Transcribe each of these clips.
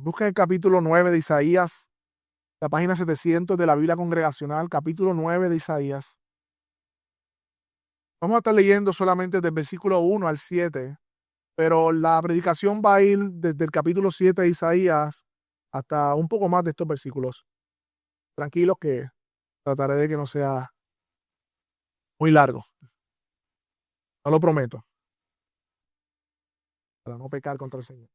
Busca el capítulo 9 de Isaías, la página 700 de la Biblia Congregacional, capítulo 9 de Isaías. Vamos a estar leyendo solamente del versículo 1 al 7, pero la predicación va a ir desde el capítulo 7 de Isaías hasta un poco más de estos versículos. Tranquilos que trataré de que no sea muy largo. No lo prometo. Para no pecar contra el Señor.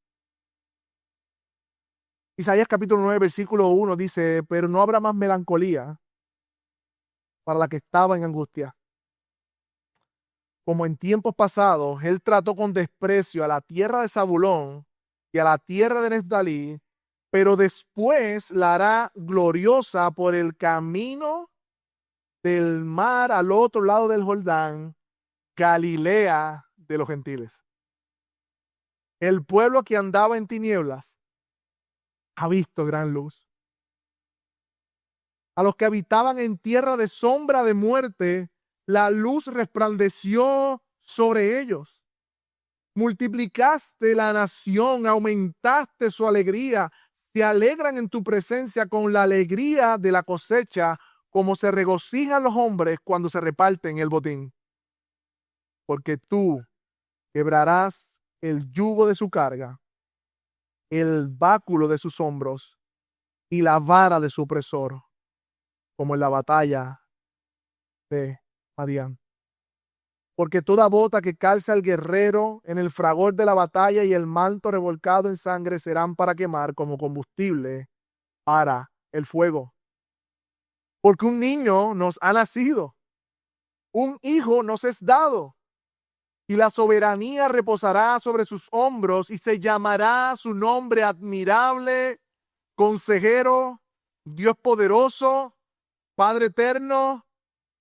Isaías capítulo 9, versículo 1 dice: pero no habrá más melancolía para la que estaba en angustia. Como en tiempos pasados, él trató con desprecio a la tierra de Zabulón y a la tierra de Neftalí, pero después la hará gloriosa por el camino del mar al otro lado del Jordán, Galilea de los gentiles. El pueblo que andaba en tinieblas ha visto gran luz. A los que habitaban en tierra de sombra de muerte, la luz resplandeció sobre ellos. Multiplicaste la nación, aumentaste su alegría. Se alegran en tu presencia con la alegría de la cosecha, como se regocijan los hombres cuando se reparten el botín. Porque tú quebrarás el yugo de su carga, el báculo de sus hombros y la vara de su opresor, como en la batalla de Madián. Porque toda bota que calza al guerrero en el fragor de la batalla y el manto revolcado en sangre serán para quemar como combustible para el fuego. Porque un niño nos ha nacido, un hijo nos es dado, y la soberanía reposará sobre sus hombros, y se llamará su nombre admirable, consejero, Dios poderoso, Padre eterno,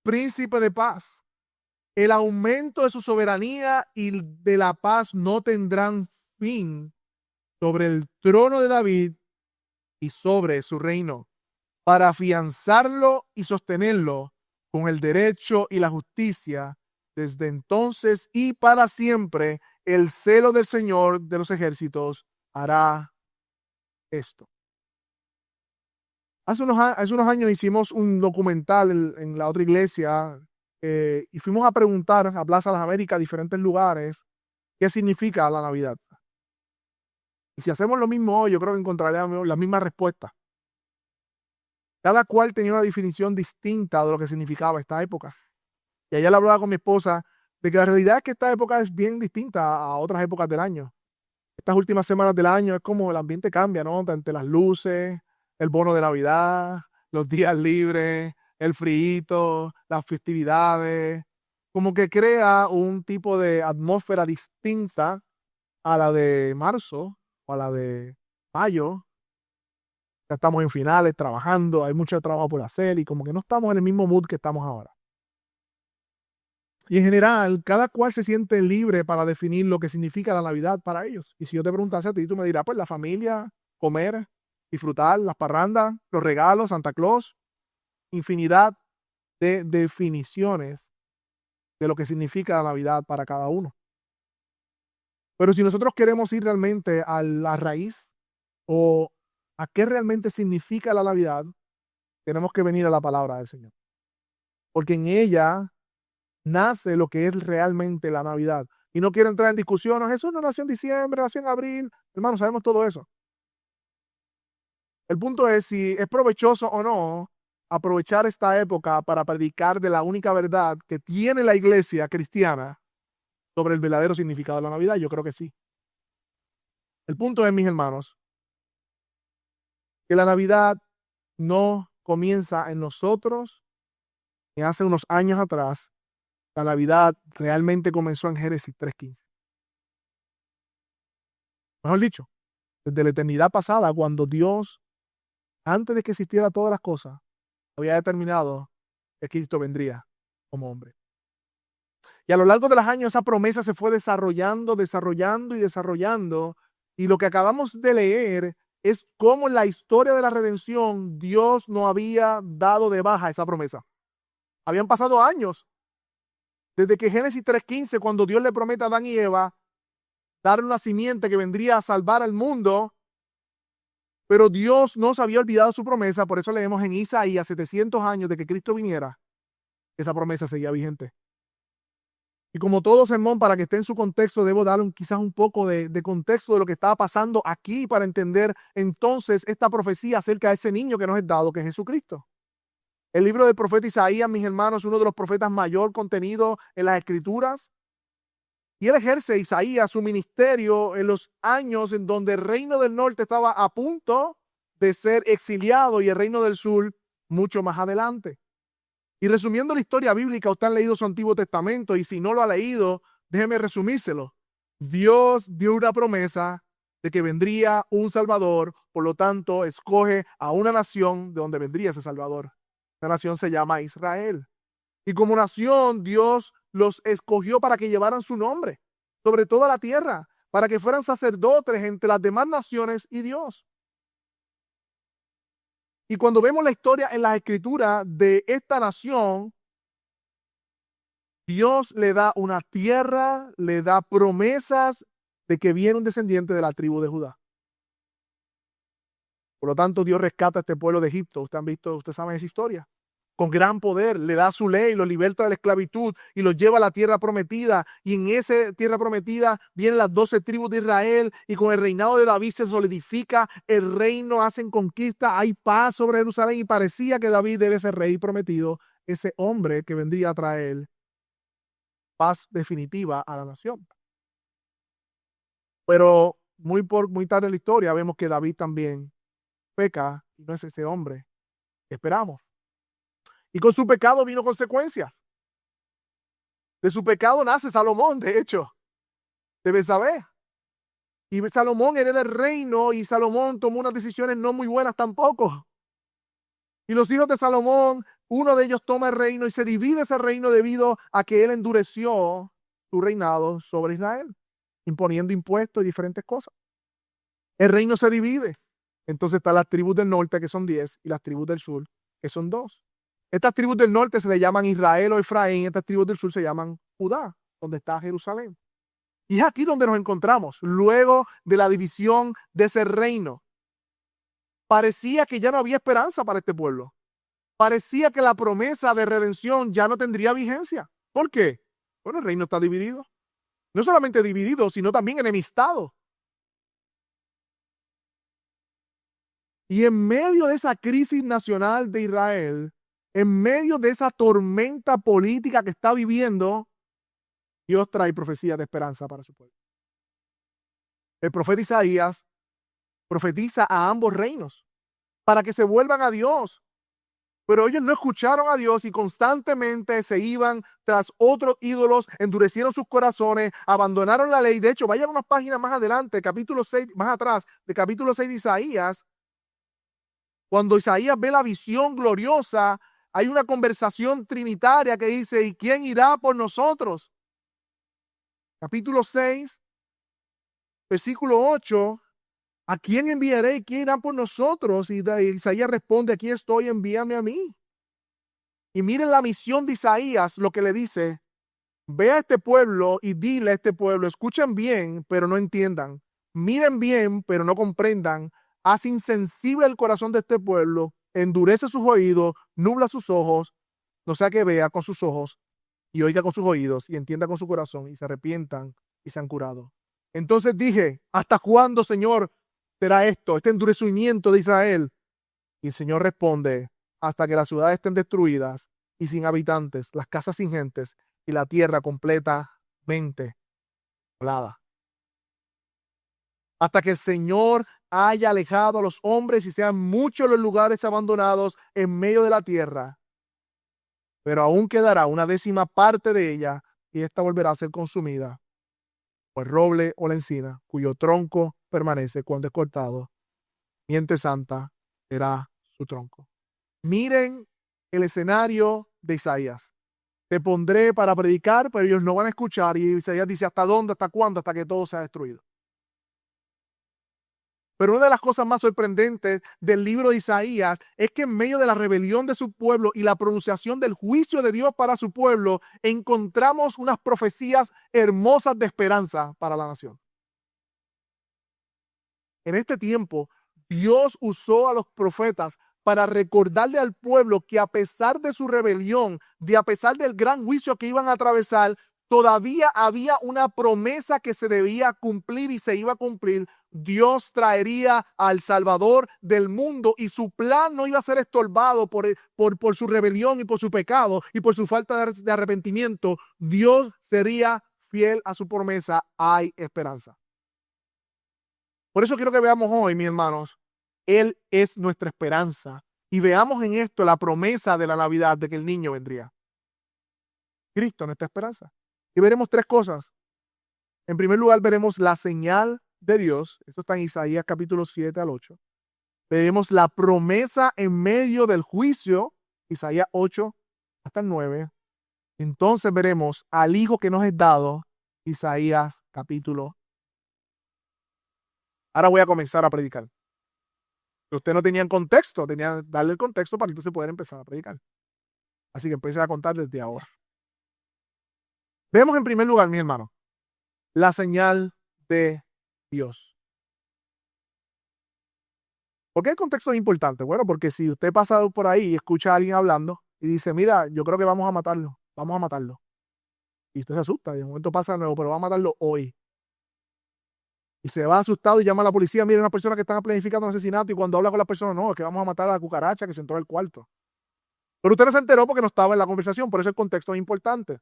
príncipe de paz. El aumento de su soberanía y de la paz no tendrán fin sobre el trono de David y sobre su reino, para afianzarlo y sostenerlo con el derecho y la justicia desde entonces y para siempre. El celo del Señor de los ejércitos hará esto. Hace unos años hicimos un documental en la otra iglesia. Y fuimos a preguntar a Plaza Las Américas, a diferentes lugares, qué significa la Navidad. Y si hacemos lo mismo hoy, yo creo que encontraremos la misma respuesta. Cada cual tenía una definición distinta de lo que significaba esta época. Y ayer le hablaba con mi esposa de que la realidad es que esta época es bien distinta a otras épocas del año. Estas últimas semanas del año es como el ambiente cambia, ¿no? Entre las luces, el bono de Navidad, los días libres, el frío, las festividades, como que crea un tipo de atmósfera distinta a la de marzo o a la de mayo. Ya estamos en finales, trabajando, hay mucho trabajo por hacer y como que no estamos en el mismo mood que estamos ahora. Y en general, cada cual se siente libre para definir lo que significa la Navidad para ellos. Y si yo te preguntase a ti, tú me dirás, pues la familia, comer, disfrutar, las parrandas, los regalos, Santa Claus, infinidad de definiciones de lo que significa la Navidad para cada uno. Pero si nosotros queremos ir realmente a la raíz o a qué realmente significa la Navidad, tenemos que venir a la palabra del Señor. Porque en ella nace lo que es realmente la Navidad. Y no quiero entrar en discusiones, Jesús no nació en diciembre, nació en abril. Hermanos, sabemos todo eso. El punto es si es provechoso o no aprovechar esta época para predicar de la única verdad que tiene la iglesia cristiana sobre el verdadero significado de la Navidad. Yo creo que sí. El punto es, mis hermanos, que la Navidad no comienza en nosotros ni hace unos años atrás. La Navidad realmente comenzó en Génesis 3:15. Mejor dicho, desde la eternidad pasada, cuando Dios, antes de que existiera todas las cosas, había determinado que Cristo vendría como hombre. Y a lo largo de los años esa promesa se fue desarrollando. Y lo que acabamos de leer es cómo en la historia de la redención Dios no había dado de baja esa promesa. Habían pasado años. Desde que Génesis 3:15, cuando Dios le promete a Adán y Eva dar una simiente que vendría a salvar al mundo, Pero Dios no se había olvidado su promesa, por eso leemos en Isaías 700 años de que Cristo viniera, esa promesa seguía vigente. Y como todo sermón, para que esté en su contexto, debo dar quizás un poco de contexto de lo que estaba pasando aquí para entender entonces esta profecía acerca de ese niño que nos es dado, que es Jesucristo. El libro del profeta Isaías, mis hermanos, es uno de los profetas mayor contenido en las Escrituras. Y él ejerce, Isaías, su ministerio en los años en donde el reino del norte estaba a punto de ser exiliado y el reino del sur mucho más adelante. Y resumiendo la historia bíblica, usted ha leído su Antiguo Testamento y si no lo ha leído, déjeme resumírselo. Dios dio una promesa de que vendría un Salvador, por lo tanto, escoge a una nación de donde vendría ese Salvador. Esa nación se llama Israel. Y como nación, Dios los escogió para que llevaran su nombre sobre toda la tierra, para que fueran sacerdotes entre las demás naciones y Dios. Y cuando vemos la historia en las Escrituras de esta nación, Dios le da una tierra, le da promesas de que viene un descendiente de la tribu de Judá. Por lo tanto, Dios rescata a este pueblo de Egipto. Ustedes saben esa historia. Con gran poder, le da su ley, los liberta de la esclavitud y los lleva a la tierra prometida. Y en esa tierra prometida vienen las 12 tribus de Israel y con el reinado de David se solidifica el reino, hacen conquista, hay paz sobre Jerusalén y parecía que David debe ser rey prometido, ese hombre que vendría a traer paz definitiva a la nación. Pero muy tarde en la historia vemos que David también peca y no es ese hombre que esperamos. Y con su pecado vino consecuencias. De su pecado nace Salomón, de hecho, de Betsabé. Y Salomón hereda el reino y Salomón tomó unas decisiones no muy buenas tampoco. Y los hijos de Salomón, uno de ellos toma el reino y se divide ese reino debido a que él endureció su reinado sobre Israel, imponiendo impuestos y diferentes cosas. El reino se divide. Entonces están las tribus del norte, que son 10, y las tribus del sur, que son 2. Estas tribus del norte se le llaman Israel o Efraín, estas tribus del sur se llaman Judá, donde está Jerusalén. Y es aquí donde nos encontramos, luego de la división de ese reino. Parecía que ya no había esperanza para este pueblo. Parecía que la promesa de redención ya no tendría vigencia. ¿Por qué? Bueno, el reino está dividido. No solamente dividido, sino también enemistado. Y en medio de esa crisis nacional de Israel, en medio de esa tormenta política que está viviendo, Dios trae profecías de esperanza para su pueblo. El profeta Isaías profetiza a ambos reinos para que se vuelvan a Dios. Pero ellos no escucharon a Dios y constantemente se iban tras otros ídolos, endurecieron sus corazones, abandonaron la ley. De hecho, vayan unas páginas más adelante, capítulo 6, más atrás, de capítulo 6 de Isaías. Cuando Isaías ve la visión gloriosa, hay una conversación trinitaria que dice, ¿y quién irá por nosotros? Capítulo 6, versículo 8, ¿a quién enviaré y quién irá por nosotros? Y Isaías responde, aquí estoy, envíame a mí. Y miren la misión de Isaías, lo que le dice, ve a este pueblo y dile a este pueblo, escuchen bien, pero no entiendan. Miren bien, pero no comprendan. Haz insensible el corazón de este pueblo, endurece sus oídos, nubla sus ojos, no sea que vea con sus ojos y oiga con sus oídos y entienda con su corazón y se arrepientan y sean curados. Entonces dije, ¿hasta cuándo, Señor, será esto, este endurecimiento de Israel? Y el Señor responde, hasta que las ciudades estén destruidas y sin habitantes, las casas sin gentes y la tierra completamente poblada. Hasta que el Señor haya alejado a los hombres y sean muchos los lugares abandonados en medio de la tierra. Pero aún quedará una 10ª parte de ella y esta volverá a ser consumida por el roble o la encina, cuyo tronco permanece cuando es cortado. Miente santa será su tronco. Miren el escenario de Isaías. Te pondré para predicar, pero ellos no van a escuchar. Y Isaías dice, ¿hasta dónde? ¿Hasta cuándo? Hasta que todo sea destruido. Pero una de las cosas más sorprendentes del libro de Isaías es que en medio de la rebelión de su pueblo y la pronunciación del juicio de Dios para su pueblo, encontramos unas profecías hermosas de esperanza para la nación. En este tiempo, Dios usó a los profetas para recordarle al pueblo que a pesar de su rebelión, a pesar del gran juicio que iban a atravesar, todavía había una promesa que se debía cumplir y se iba a cumplir. Dios traería al Salvador del mundo y su plan no iba a ser estorbado por su rebelión y por su pecado y por su falta de arrepentimiento. Dios sería fiel a su promesa. Hay esperanza. Por eso quiero que veamos hoy, mis hermanos, Él es nuestra esperanza. Y veamos en esto la promesa de la Navidad de que el niño vendría. Cristo, nuestra esperanza. Y veremos tres cosas. En primer lugar, veremos la señal de Dios. Esto está en Isaías capítulo 7 al 8. Veremos la promesa en medio del juicio. Isaías 8 hasta el 9. Entonces veremos al Hijo que nos es dado. Isaías capítulo. Ahora voy a comenzar a predicar. Si usted no tenía contexto, tenía que darle el contexto para que entonces poder empezar a predicar. Así que empiece a contar desde ahora. Vemos en primer lugar, mi hermano, la señal de Dios. ¿Por qué el contexto es importante? Bueno, porque si usted pasa por ahí y escucha a alguien hablando y dice, mira, yo creo que vamos a matarlo. Y usted se asusta y de momento pasa de nuevo, pero vamos a matarlo hoy. Y se va asustado y llama a la policía, mira, unas personas que están planificando un asesinato, y cuando habla con la persona, no, es que vamos a matar a la cucaracha que se entró al cuarto. Pero usted no se enteró porque no estaba en la conversación, por eso el contexto es importante.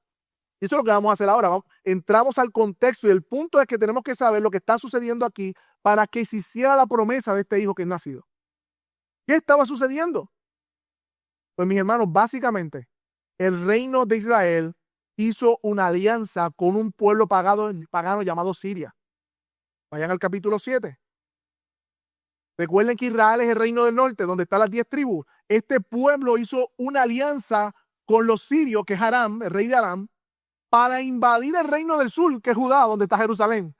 Y eso es lo que vamos a hacer ahora. Entramos al contexto y el punto es que tenemos que saber lo que está sucediendo aquí para que se hiciera la promesa de este hijo que es nacido. ¿Qué estaba sucediendo? Pues mis hermanos, básicamente, el reino de Israel hizo una alianza con un pueblo pagano llamado Siria. Vayan al capítulo 7. Recuerden que Israel es el reino del norte, donde están las 10 tribus. Este pueblo hizo una alianza con los sirios, que es Aram, el rey de Aram, para invadir el reino del sur, que es Judá, donde está Jerusalén.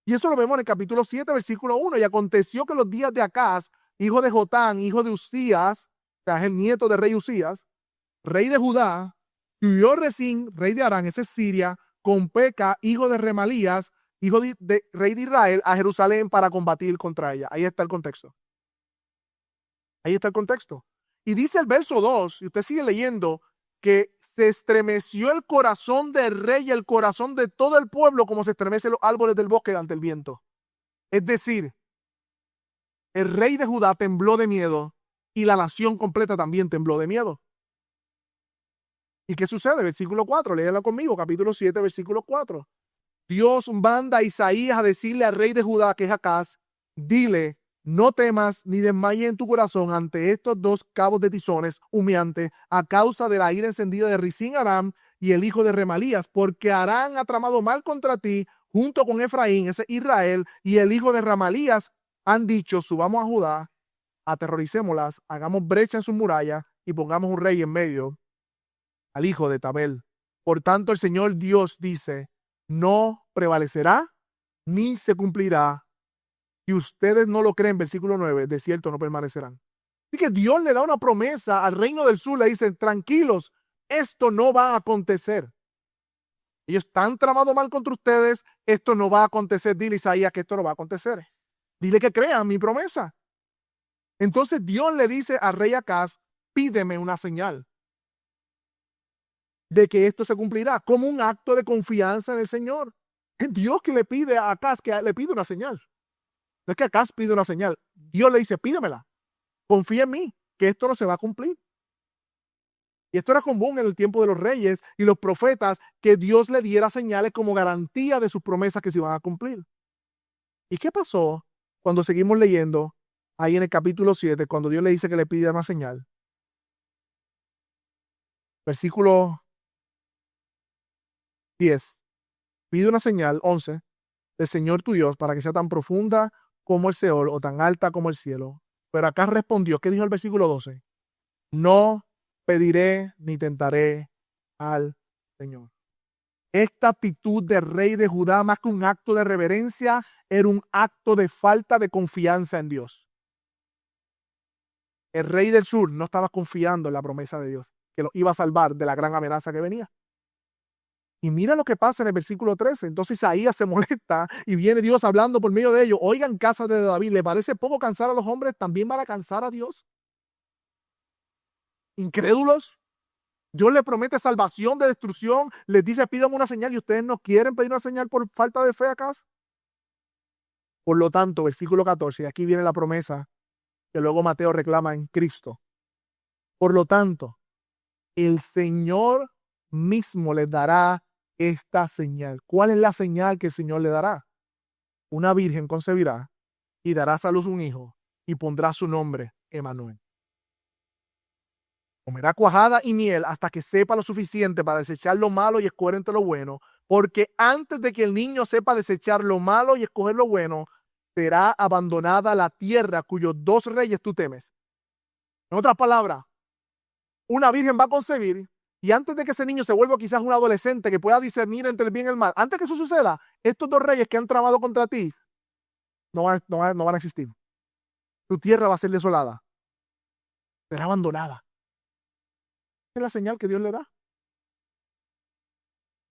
Y eso lo vemos en el capítulo 7, versículo 1. Y aconteció que los días de Acaz, hijo de Jotán, hijo de Usías, o sea, es el nieto del rey Usías, rey de Judá, huyó Resín, rey de Aram, ese es Siria, con Peca, hijo de Remalías, hijo de rey de Israel, a Jerusalén para combatir contra ella. Ahí está el contexto. Y dice el verso 2, y usted sigue leyendo, que se estremeció el corazón del rey y el corazón de todo el pueblo como se estremecen los árboles del bosque ante el viento. Es decir, el rey de Judá tembló de miedo y la nación completa también tembló de miedo. ¿Y qué sucede? Versículo 4, léelo conmigo, capítulo 7, versículo 4. Dios manda a Isaías a decirle al rey de Judá, que es Acaz, dile, no temas ni desmayes en tu corazón ante estos dos cabos de tizones humeantes a causa de la ira encendida de Resín Aram y el hijo de Remalías, porque Aram ha tramado mal contra ti junto con Efraín, ese Israel, y el hijo de Remalías han dicho, subamos a Judá, aterroricémoslas, hagamos brecha en sus murallas y pongamos un rey en medio, al hijo de Tabel. Por tanto, el Señor Dios dice, no prevalecerá ni se cumplirá. Y ustedes no lo creen, versículo 9, de cierto no permanecerán. Así que Dios le da una promesa al reino del sur, le dicen, tranquilos, esto no va a acontecer. Ellos están tramado mal contra ustedes, esto no va a acontecer. Dile a Isaías que esto no va a acontecer. Dile que crean mi promesa. Entonces Dios le dice al rey Acaz, pídeme una señal de que esto se cumplirá, como un acto de confianza en el Señor. Es Dios que le pide a Acaz que le pide una señal. No es que Acaz pide una señal. Dios le dice, pídemela. Confía en mí, que esto no se va a cumplir. Y esto era común en el tiempo de los reyes y los profetas, que Dios le diera señales como garantía de sus promesas que se iban a cumplir. ¿Y qué pasó cuando seguimos leyendo ahí en el capítulo 7, cuando Dios le dice que le pide una señal? Versículo 10. Pide una señal, 11, del Señor tu Dios, para que sea tan profunda como el Seol o tan alta como el cielo. Pero acá respondió, ¿qué dijo el versículo 12? No pediré ni tentaré al Señor. Esta actitud del rey de Judá, más que un acto de reverencia, era un acto de falta de confianza en Dios. El rey del sur no estaba confiando en la promesa de Dios, que lo iba a salvar de la gran amenaza que venía. Y mira lo que pasa en el versículo 13. Entonces Isaías se molesta y viene Dios hablando por medio de ellos. Oigan, casa de David, ¿le parece poco cansar a los hombres? ¿También van a cansar a Dios? ¿Incrédulos? Dios les promete salvación de destrucción. Les dice, pídame una señal y ustedes no quieren pedir una señal por falta de fe acaso. Por lo tanto, versículo 14, y aquí viene la promesa que luego Mateo reclama en Cristo. Por lo tanto, el Señor mismo les dará esta señal. ¿Cuál es la señal que el Señor le dará? Una virgen concebirá y dará a luz un hijo y pondrá su nombre Emmanuel. Comerá cuajada y miel hasta que sepa lo suficiente para desechar lo malo y escoger entre lo bueno, porque antes de que el niño sepa desechar lo malo y escoger lo bueno, será abandonada la tierra cuyos dos reyes tú temes. En otras palabras, una virgen va a concebir y antes de que ese niño se vuelva quizás un adolescente que pueda discernir entre el bien y el mal, antes que eso suceda, estos dos reyes que han tramado contra ti no van a existir. Tu tierra va a ser desolada. Será abandonada. Es la señal que Dios le da.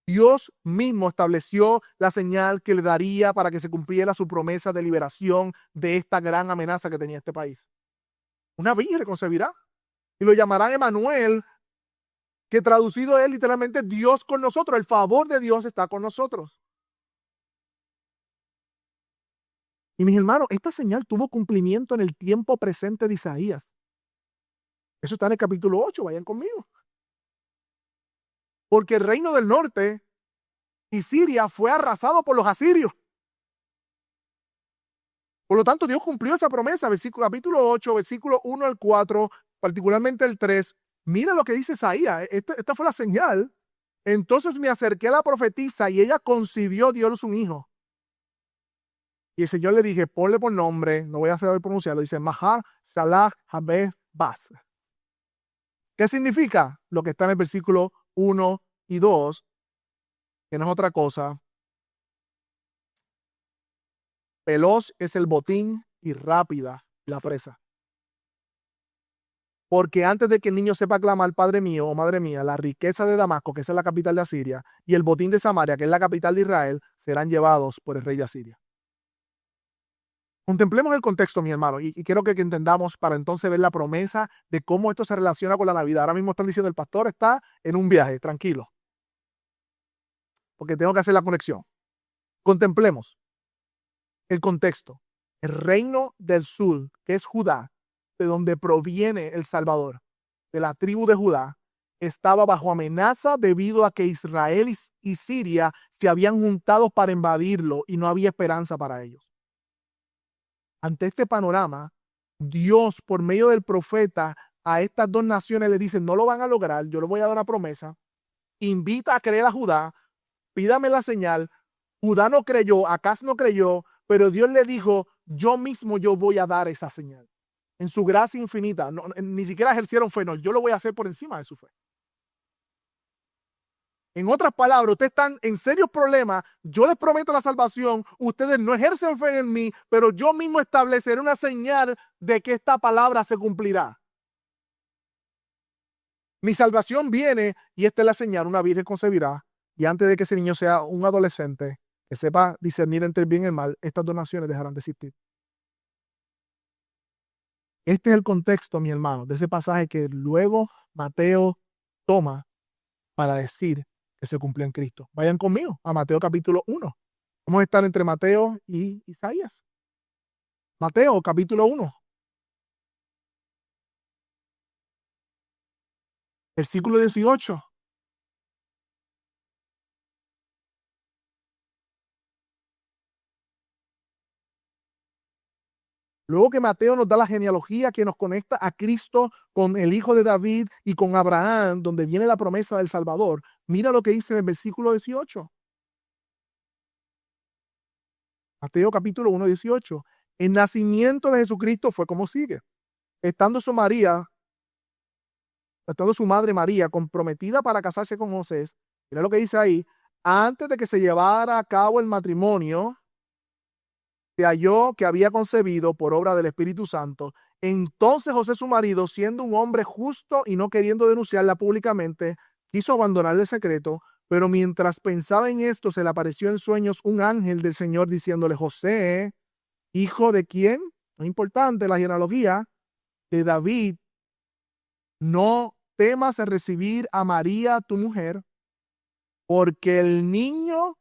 Dios mismo estableció la señal que le daría para que se cumpliera su promesa de liberación de esta gran amenaza que tenía este país. Una virgen concebirá y lo llamarán Emmanuel, que traducido es literalmente Dios con nosotros. El favor de Dios está con nosotros. Y mis hermanos, esta señal tuvo cumplimiento en el tiempo presente de Isaías. Eso está en el capítulo 8, vayan conmigo. Porque el reino del norte y Siria fue arrasado por los asirios. Por lo tanto, Dios cumplió esa promesa. Capítulo 8, versículo 1 al 4, particularmente el 3. Mira lo que dice Isaías. Esta fue la señal. Entonces me acerqué a la profetisa y ella concibió, Dios un hijo. Y el Señor le dije, ponle por nombre, no voy a saber pronunciarlo, dice Mahar Shalach Habez Bas. ¿Qué significa? Lo que está en el versículo 1 y 2, que no es otra cosa. Veloz es el botín y rápida la presa. Porque antes de que el niño sepa clamar, Padre mío o Madre mía, la riqueza de Damasco, que es la capital de Asiria, y el botín de Samaria, que es la capital de Israel, serán llevados por el rey de Asiria. Contemplemos el contexto, mi hermano, y quiero que entendamos para entonces ver la promesa de cómo esto se relaciona con la Navidad. Ahora mismo están diciendo, el pastor está en un viaje, tranquilo, porque tengo que hacer la conexión. Contemplemos el contexto. El reino del sur, que es Judá, de donde proviene el Salvador, de la tribu de Judá, estaba bajo amenaza debido a que Israel y Siria se habían juntado para invadirlo y no había esperanza para ellos. Ante este panorama, Dios, por medio del profeta, a estas dos naciones le dice, no lo van a lograr, yo les voy a dar una promesa, invita a creer a Judá, pídame la señal. Judá no creyó, Acaz no creyó, pero Dios le dijo, yo voy a dar esa señal. En su gracia infinita, ni siquiera ejercieron fe, no, yo lo voy a hacer por encima de su fe. En otras palabras, ustedes están en serios problemas, yo les prometo la salvación, ustedes no ejercen fe en mí, pero yo mismo estableceré una señal de que esta palabra se cumplirá. Mi salvación viene y esta es la señal, una virgen concebirá, y antes de que ese niño sea un adolescente, que sepa discernir entre el bien y el mal, estas dos naciones dejarán de existir. Este es el contexto, mi hermano, de ese pasaje que luego Mateo toma para decir que se cumplió en Cristo. Vayan conmigo a Mateo capítulo 1. Vamos a estar entre Mateo y Isaías. Mateo capítulo 1. Versículo 18. Luego que Mateo nos da la genealogía que nos conecta a Cristo con el hijo de David y con Abraham, donde viene la promesa del Salvador, mira lo que dice en el versículo 18. Mateo capítulo 1, 18. El nacimiento de Jesucristo fue como sigue. Estando su madre María comprometida para casarse con José, mira lo que dice ahí, antes de que se llevara a cabo el matrimonio, se halló que había concebido por obra del Espíritu Santo. Entonces José, su marido, siendo un hombre justo y no queriendo denunciarla públicamente, quiso abandonarle el secreto, Pero mientras pensaba en esto, se le apareció en sueños un ángel del Señor diciéndole: José, ¿hijo de quién? No es importante la genealogía de David. No temas en recibir a María, tu mujer, porque el niño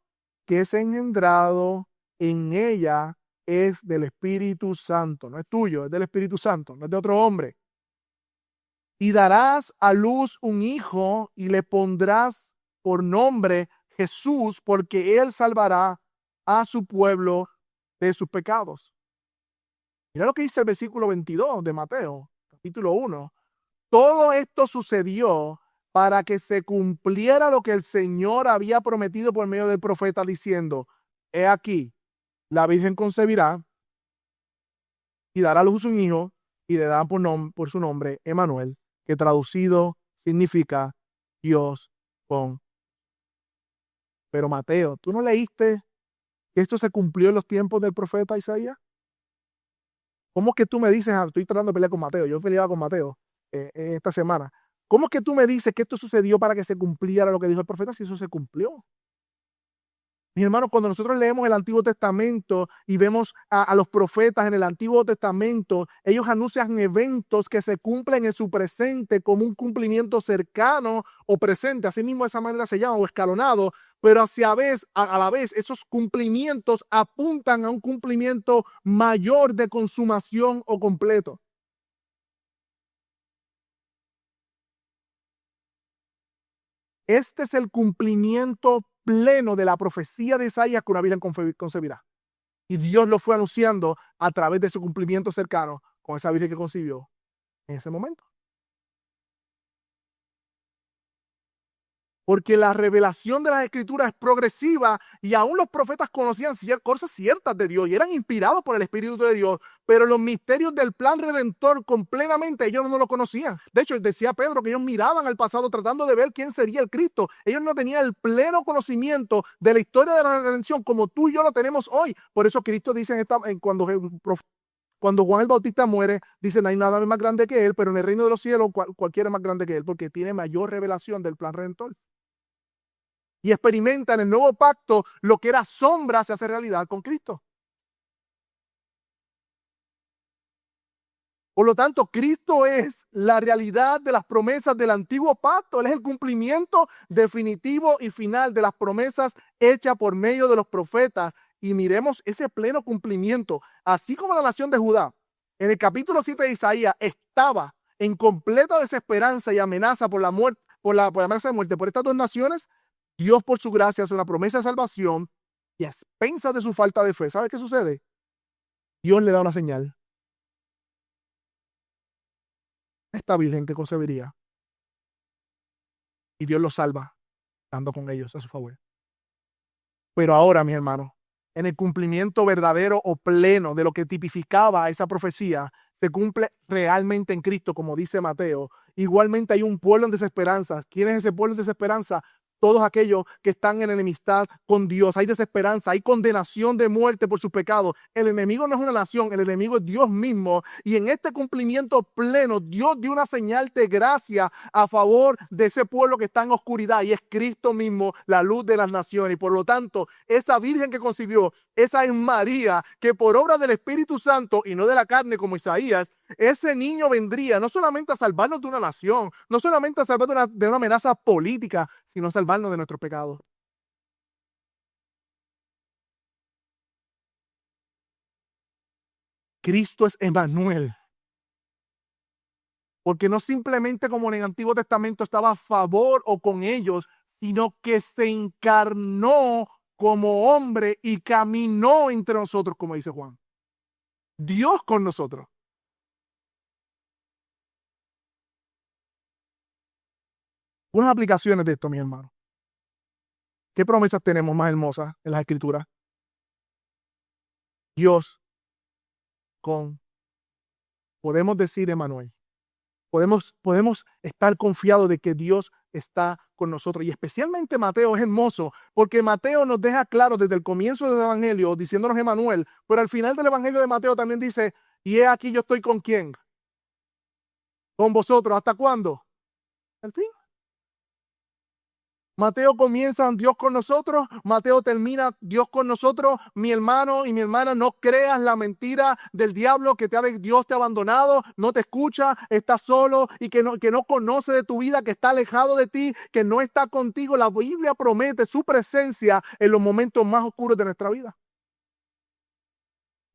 que es engendrado en ella es del Espíritu Santo. No es tuyo, es del Espíritu Santo, no es de otro hombre. Y darás a luz un hijo y le pondrás por nombre Jesús, porque él salvará a su pueblo de sus pecados. Mira lo que dice el versículo 22 de Mateo, capítulo 1. Todo esto sucedió para que se cumpliera lo que el Señor había prometido por medio del profeta, diciendo: He aquí, la Virgen concebirá y dará a luz un hijo, y le darán por su nombre Emmanuel, que traducido significa Dios con. Pero Mateo, ¿tú no leíste que esto se cumplió en los tiempos del profeta Isaías? ¿Cómo es que tú me dices? Estoy tratando de pelear con Mateo, yo peleaba con Mateo esta semana. ¿Cómo es que tú me dices que esto sucedió para que se cumpliera lo que dijo el profeta, si eso se cumplió? Mis hermanos, cuando nosotros leemos el Antiguo Testamento y vemos a los profetas en el Antiguo Testamento, ellos anuncian eventos que se cumplen en su presente como un cumplimiento cercano o presente, así mismo de esa manera se llama, o escalonado, pero a la vez esos cumplimientos apuntan a un cumplimiento mayor de consumación o completo. Este es el cumplimiento pleno de la profecía de Isaías que una virgen concebirá. Y Dios lo fue anunciando a través de su cumplimiento cercano con esa virgen que concibió en ese momento. Porque la revelación de las Escrituras es progresiva y aún los profetas conocían cosas ciertas de Dios y eran inspirados por el Espíritu de Dios, pero los misterios del plan redentor completamente ellos no lo conocían. De hecho, decía Pedro que ellos miraban al pasado tratando de ver quién sería el Cristo. Ellos no tenían el pleno conocimiento de la historia de la redención como tú y yo lo tenemos hoy. Por eso Cristo dice cuando Juan el Bautista muere, dice: no hay nada más grande que él, pero en el reino de los cielos cualquiera es más grande que él, porque tiene mayor revelación del plan redentor. Y experimenta en el nuevo pacto lo que era sombra se hace realidad con Cristo. Por lo tanto, Cristo es la realidad de las promesas del antiguo pacto. Él es el cumplimiento definitivo y final de las promesas hechas por medio de los profetas. Y miremos ese pleno cumplimiento. Así como la nación de Judá, en el capítulo 7 de Isaías, estaba en completa desesperanza y amenaza por la muerte, por la amenaza de muerte por estas dos naciones, Dios, por su gracia, hace una promesa de salvación y a expensas de su falta de fe. ¿Sabe qué sucede? Dios le da una señal. Esta virgen que concebiría. Y Dios lo salva, dando con ellos a su favor. Pero ahora, mis hermanos, en el cumplimiento verdadero o pleno de lo que tipificaba esa profecía, se cumple realmente en Cristo, como dice Mateo. Igualmente hay un pueblo en desesperanza. ¿Quién es ese pueblo en desesperanza? Todos aquellos que están en enemistad con Dios. Hay desesperanza, hay condenación de muerte por sus pecados. El enemigo no es una nación, el enemigo es Dios mismo. Y en este cumplimiento pleno, Dios dio una señal de gracia a favor de ese pueblo que está en oscuridad. Y es Cristo mismo, la luz de las naciones. Y por lo tanto, esa virgen que concibió, esa es María, que por obra del Espíritu Santo y no de la carne como Isaías, ese niño vendría no solamente a salvarnos de una nación, no solamente a salvarnos de una amenaza política, sino a salvarnos de nuestros pecados. Cristo es Emmanuel. Porque no simplemente como en el Antiguo Testamento estaba a favor o con ellos, sino que se encarnó como hombre y caminó entre nosotros, como dice Juan. Dios con nosotros. Unas aplicaciones de esto, mi hermano. ¿Qué promesas tenemos más hermosas en las Escrituras? Dios con, podemos decir, Emmanuel. Podemos estar confiados de que Dios está con nosotros. Y especialmente Mateo es hermoso, porque Mateo nos deja claro desde el comienzo del Evangelio, diciéndonos Emmanuel, pero al final del Evangelio de Mateo también dice: y he aquí yo estoy con quién, con vosotros, ¿hasta cuándo? Al fin. Mateo comienza Dios con nosotros, Mateo termina Dios con nosotros. Mi hermano y mi hermana, no creas la mentira del diablo que Dios te ha abandonado, no te escucha, estás solo y que no conoce de tu vida, que está alejado de ti, que no está contigo. La Biblia promete su presencia en los momentos más oscuros de nuestra vida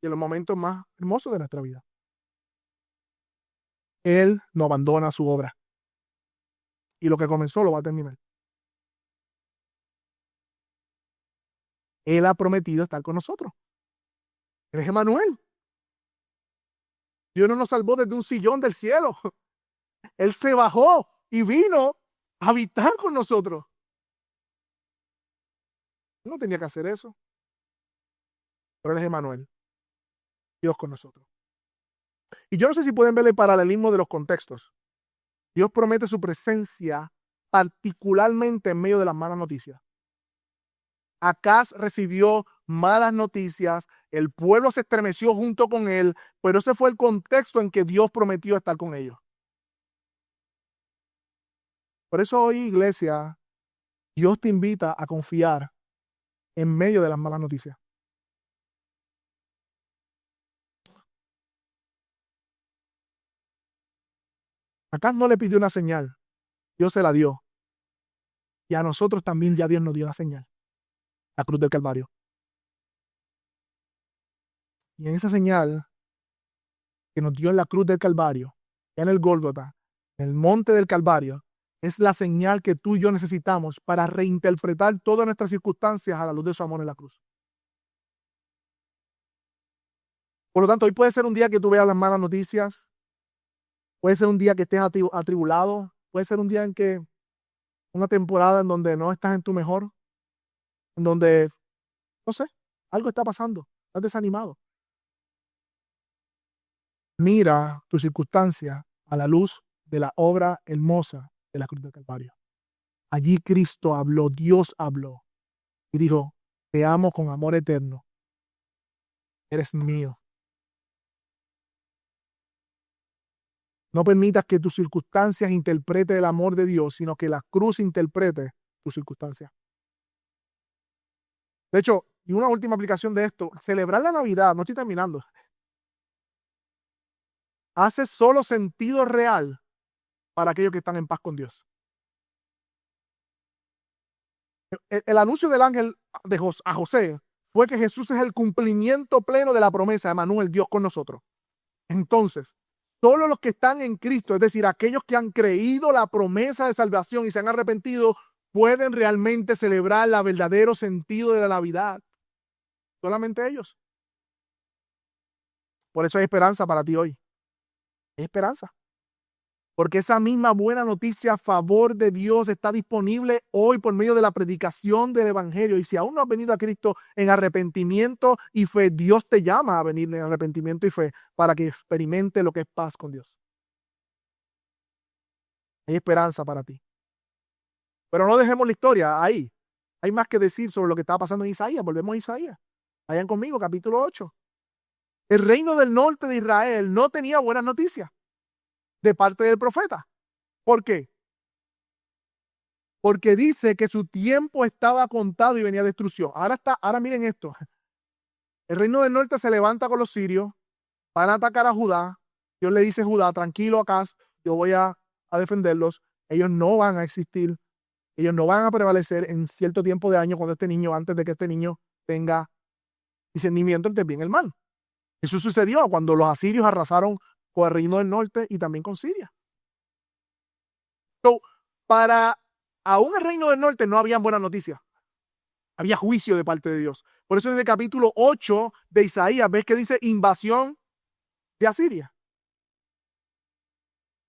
y en los momentos más hermosos de nuestra vida. Él no abandona su obra y lo que comenzó lo va a terminar. Él ha prometido estar con nosotros. Él es Emmanuel. Dios no nos salvó desde un sillón del cielo. Él se bajó y vino a habitar con nosotros. No tenía que hacer eso. Pero Él es Emmanuel. Dios con nosotros. Y yo no sé si pueden ver el paralelismo de los contextos. Dios promete su presencia particularmente en medio de las malas noticias. Acaz recibió malas noticias, el pueblo se estremeció junto con él, pero ese fue el contexto en que Dios prometió estar con ellos. Por eso hoy, iglesia, Dios te invita a confiar en medio de las malas noticias. Acaz no le pidió una señal, Dios se la dio. Y a nosotros también ya Dios nos dio una señal, la cruz del Calvario. Y en esa señal que nos dio en la cruz del Calvario, en el Gólgota, en el monte del Calvario, es la señal que tú y yo necesitamos para reinterpretar todas nuestras circunstancias a la luz de su amor en la cruz. Por lo tanto, hoy puede ser un día que tú veas las malas noticias, puede ser un día que estés atribulado, puede ser un día en que una temporada en donde no estás en tu mejor, en donde, no sé, algo está pasando, estás desanimado. Mira tu circunstancia a la luz de la obra hermosa de la cruz del Calvario. Allí Cristo habló, Dios habló y dijo, te amo con amor eterno, eres mío. No permitas que tus circunstancias interpreten el amor de Dios, sino que la cruz interprete tus circunstancias. De hecho, y una última aplicación de esto, celebrar la Navidad, no estoy terminando, hace solo sentido real para aquellos que están en paz con Dios. El anuncio del ángel a José fue que Jesús es el cumplimiento pleno de la promesa de Emmanuel, Dios con nosotros. Entonces, todos los que están en Cristo, es decir, aquellos que han creído la promesa de salvación y se han arrepentido, pueden realmente celebrar el verdadero sentido de la Navidad. Solamente ellos. Por eso hay esperanza para ti hoy. Hay esperanza. Porque esa misma buena noticia a favor de Dios está disponible hoy por medio de la predicación del Evangelio. Y si aún no has venido a Cristo en arrepentimiento y fe, Dios te llama a venir en arrepentimiento y fe para que experimente lo que es paz con Dios. Hay esperanza para ti. Pero no dejemos la historia ahí. Hay más que decir sobre lo que está pasando en Isaías. Volvemos a Isaías. Vayan conmigo, capítulo 8. El reino del norte de Israel no tenía buenas noticias de parte del profeta. ¿Por qué? Porque dice que su tiempo estaba contado y venía destrucción. Ahora miren esto. El reino del norte se levanta con los sirios, van a atacar a Judá. Dios le dice a Judá, tranquilo acá, yo voy a defenderlos. Ellos no van a existir, ellos no van a prevalecer en cierto tiempo de años antes de que este niño tenga discernimiento entre el bien y el mal. Eso sucedió cuando los asirios arrasaron con el reino del norte y también con Siria. Para aún el reino del norte no habían buenas noticias. Había juicio de parte de Dios. Por eso en el capítulo 8 de Isaías ves que dice invasión de Asiria.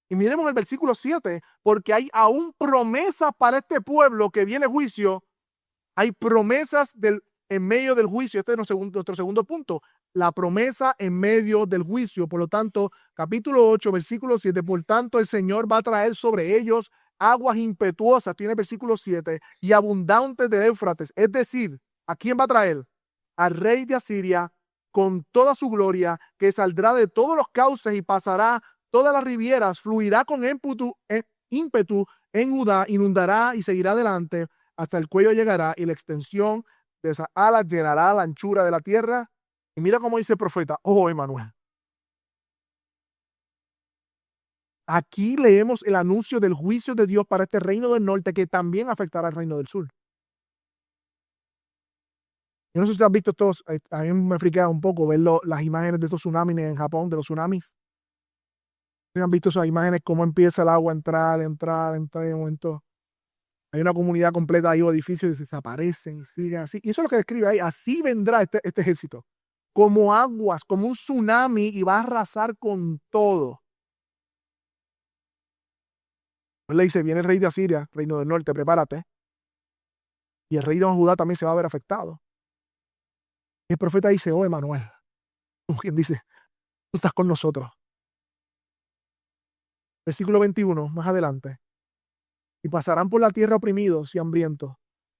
Y miremos el versículo 7, porque hay aún promesas para este pueblo que viene juicio. Hay promesas en medio del juicio. Este es nuestro segundo punto. La promesa en medio del juicio. Por lo tanto, capítulo 8, versículo 7, por tanto el Señor va a traer sobre ellos aguas impetuosas, tiene el versículo 7, y abundantes del Éufrates. Es decir, ¿a quién va a traer? Al rey de Asiria con toda su gloria, que saldrá de todos los cauces y pasará todas las rivieras, fluirá con ímpetu en Judá, inundará y seguirá adelante. hasta el cuello llegará, y la extensión de esas alas llenará la anchura de la tierra. Y mira cómo dice el profeta, oh Emanuel. Aquí leemos el anuncio del juicio de Dios para este reino del norte que también afectará al reino del sur. Yo no sé si has visto estos, a mí me friquea un poco ver las imágenes de estos tsunamis en Japón, de los tsunamis. ¿Han visto esas imágenes, cómo empieza el agua a entrar, de momento? Hay una comunidad completa ahí o edificios y desaparecen y siguen así. Y eso es lo que describe ahí. Así vendrá este ejército. Como aguas, como un tsunami, y va a arrasar con todo. Pues le dice, viene el rey de Asiria, reino del norte, prepárate. Y el rey de Judá también se va a ver afectado. Y el profeta dice, oh Emanuel, como quien dice, tú estás con nosotros. Versículo 21, más adelante. Y pasarán por la tierra oprimidos y hambrientos.